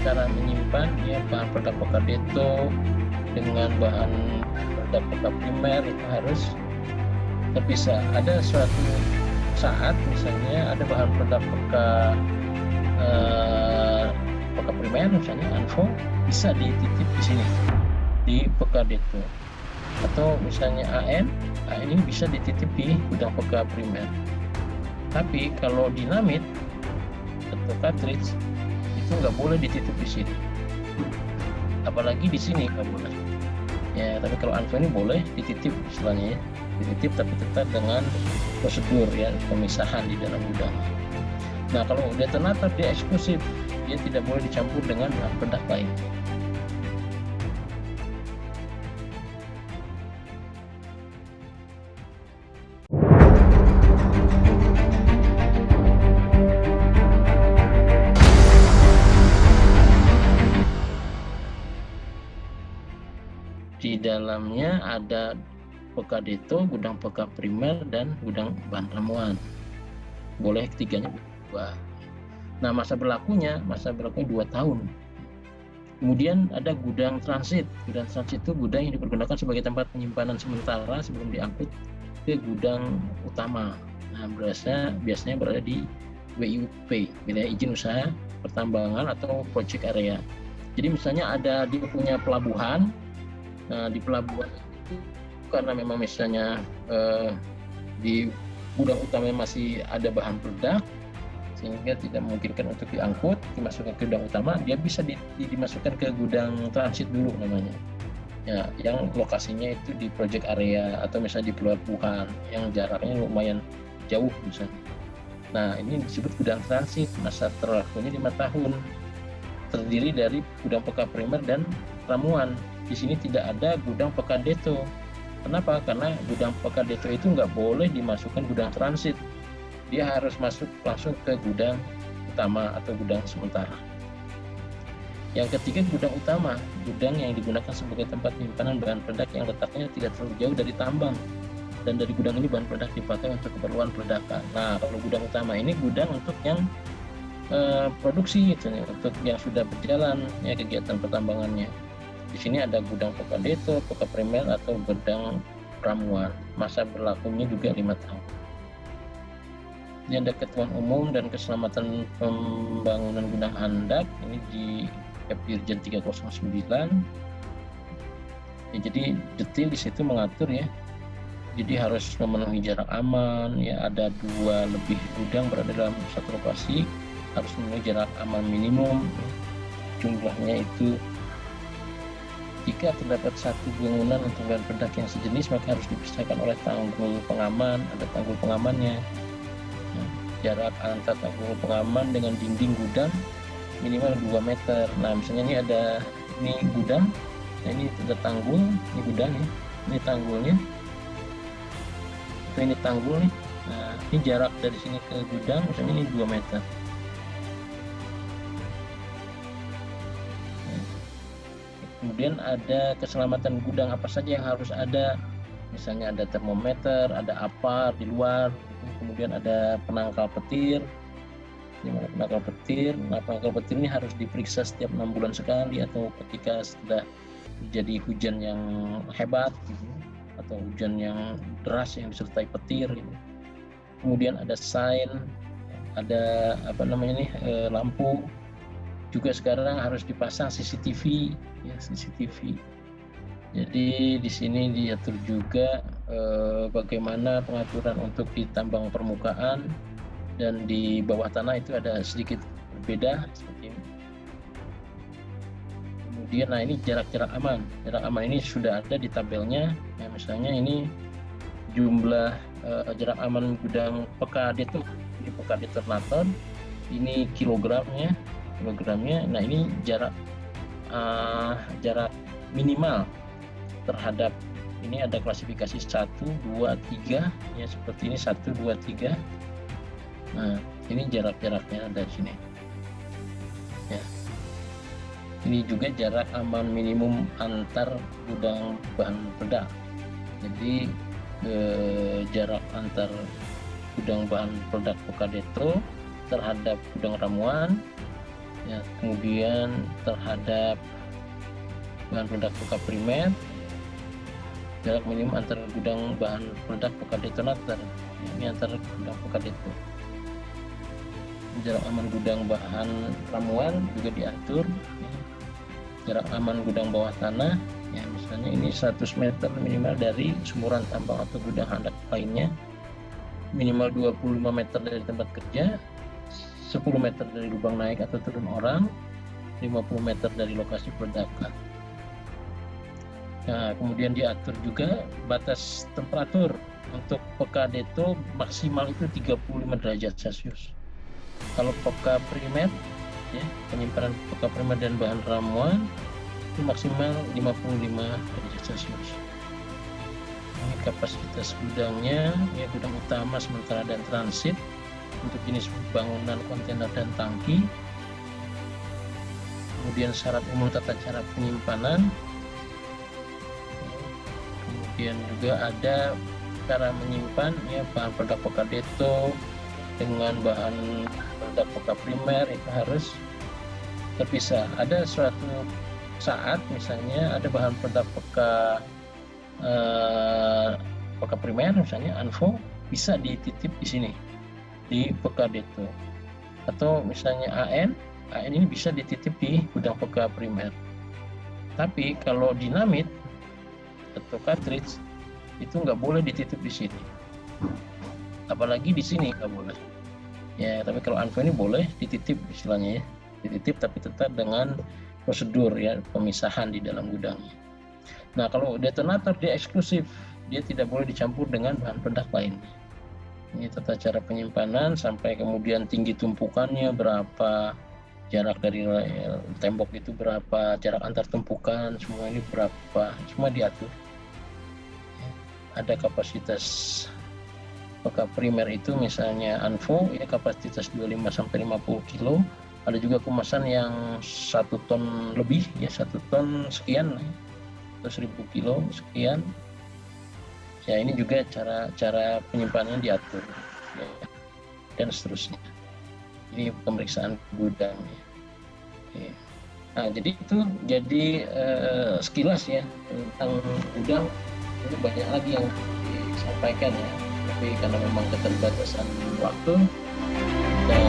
cara menyimpan ya bahan peledak Pokadeto dengan bahan peledak Poka primer itu harus terpisah. Ada suatu saat misalnya ada bahan peledak Poka primer misalnya Anfo bisa dititip di sini di Pokadeto, atau misalnya AN ini bisa dititip di gudang Poka primer. Tapi kalau dinamit atau cartridge itu nggak boleh dititip di sini, apalagi di sini nggak boleh ya. Tapi kalau Anfo ini boleh dititip istilahnya ya, dititip tapi tetap dengan prosedur ya pemisahan di dalam gudang. Nah kalau detonator dia eksklusif, dia tidak boleh dicampur dengan bahan peledak lain. Di dalamnya ada Pokadeto, gudang Poka primer, dan gudang bahan ramuan. Boleh ketiganya berdua. Nah masa berlakunya 2 tahun. Kemudian ada gudang transit. Gudang transit itu gudang yang dipergunakan sebagai tempat penyimpanan sementara sebelum diangkut ke gudang utama. Nah biasanya berada di WIUP, wilayah izin usaha pertambangan atau project area. Jadi misalnya ada dia punya pelabuhan. Nah di pelabuhan itu karena memang misalnya di gudang utama masih ada bahan peledak sehingga tidak memungkinkan untuk diangkut dimasukkan ke gudang utama, dia bisa dimasukkan ke gudang transit dulu namanya ya, yang lokasinya itu di project area atau misalnya di pelabuhan yang jaraknya lumayan jauh misalnya. Nah ini disebut gudang transit. Masa terlakunya 5 tahun, terdiri dari gudang Poka primer dan ramuan. Di sini tidak ada gudang Pokadeto. Kenapa? Karena gudang Pokadeto itu nggak boleh dimasukkan gudang transit. Dia harus masuk langsung ke gudang utama atau gudang sementara. Yang ketiga gudang utama, gudang yang digunakan sebagai tempat penyimpanan bahan peledak yang letaknya tidak terlalu jauh dari tambang. Dan dari gudang ini bahan peledak dipakai untuk keperluan peledakan. Nah kalau gudang utama ini gudang untuk yang produksi gitu, untuk yang sudah berjalan ya kegiatan pertambangannya. Di sini ada gudang Pokadeto, Poka primer atau gudang ramuan. Masa berlakunya juga 5 tahun. Ini ada ketentuan umum dan keselamatan pembangunan gudang handap. Ini di Dirjen 309. Ya, jadi detail di situ mengatur ya. Jadi harus memenuhi jarak aman ya. Ada 2 lebih gudang berada dalam satu lokasi, harus memenuhi jarak aman minimum. Jumlahnya itu jika terdapat satu bangunan untuk bahan peledak yang sejenis maka harus dipisahkan oleh tanggul pengaman. Ada tanggul pengamannya. Nah, jarak antar tanggul pengaman dengan dinding gudang minimal 2 meter. Nah misalnya ini ada gudang, nah ini ada tanggul, ini gudang ya, ini tanggulnya, ini tanggul nih. Nah ini jarak dari sini ke gudang misalnya ini 2 meter. Kemudian ada keselamatan gudang apa saja yang harus ada, misalnya ada termometer, ada APAR di luar, kemudian ada penangkal petir. Penangkal petir, nah penangkal petir ini harus diperiksa setiap 6 bulan sekali atau ketika sudah terjadi hujan yang hebat gitu, atau hujan yang deras yang disertai petir gitu. Kemudian ada sign, ada lampu. Juga sekarang harus dipasang CCTV ya, CCTV. Jadi di sini diatur juga bagaimana pengaturan untuk di tambang permukaan dan di bawah tanah itu ada sedikit berbeda seperti ini. Kemudian nah ini jarak aman. Jarak aman ini sudah ada di tabelnya. Ya, misalnya ini jumlah jarak aman gudang Pokadeto, ini Pokadeto detonator, ini kilogramnya. Nah ini jarak minimal terhadap ini ada klasifikasi 1, 2, 3 ya, seperti ini 1, 2, 3. Nah ini jarak-jaraknya ada di sini ya. Ini juga jarak aman minimum antar gudang bahan peledak. Jadi jarak antar gudang bahan peledak Pokadeto terhadap gudang ramuan Ya, kemudian terhadap bahan peledak peka primer, jarak minimum antara gudang bahan peledak peka detonator. Ini antara gudang peka deto. Jarak aman gudang bahan ramuan juga diatur. Jarak aman gudang bawah tanah, ya misalnya ini 100 meter minimal dari sumuran tambang atau gudang handak lainnya, minimal 25 meter dari tempat kerja, 10 meter dari lubang naik atau turun orang, 50 meter dari lokasi peledakan. Nah, kemudian diatur juga batas temperatur untuk peka deto maksimal itu 35 derajat Celcius. Kalau peka primer, ya, penyimpanan peka primer dan bahan ramuan itu maksimal 55 derajat Celcius. Ini kapasitas gudangnya, ya gudang utama, sementara dan transit untuk jenis bangunan kontainer dan tangki. Kemudian syarat umum tata cara penyimpanan. Kemudian juga ada cara menyimpan, ya bahan peledak peka deto dengan bahan peledak peka primer itu harus terpisah. Ada suatu saat misalnya ada bahan peledak peka primer, misalnya ANFO, bisa dititip di sini di peka deto, atau misalnya AN ini bisa dititip di gudang peka primer. Tapi kalau dinamit atau cartridge itu nggak boleh dititip di sini, apalagi di sini nggak boleh. Ya, tapi kalau ANFO ini boleh dititip, istilahnya ya, dititip tapi tetap dengan prosedur, ya, pemisahan di dalam gudangnya. Nah, kalau detonator dia eksklusif, dia tidak boleh dicampur dengan bahan peledak lainnya. Ini tata cara penyimpanan sampai kemudian tinggi tumpukannya berapa, jarak dari tembok itu berapa, jarak antar tumpukan, semua ini berapa, semua diatur. Ada kapasitas peka primer itu misalnya ANFO, ya kapasitas 25 sampai 50 kilo. Ada juga kemasan yang 1 ton lebih, ya 1 ton sekian, atau 1000 kilo sekian. Ya, ini juga cara penyimpanannya diatur, ya, dan seterusnya. Ini pemeriksaan gudang. Ya. Nah, jadi itu sekilas ya tentang gudang. Ini banyak lagi yang disampaikan, ya, tapi karena memang keterbatasan waktu dan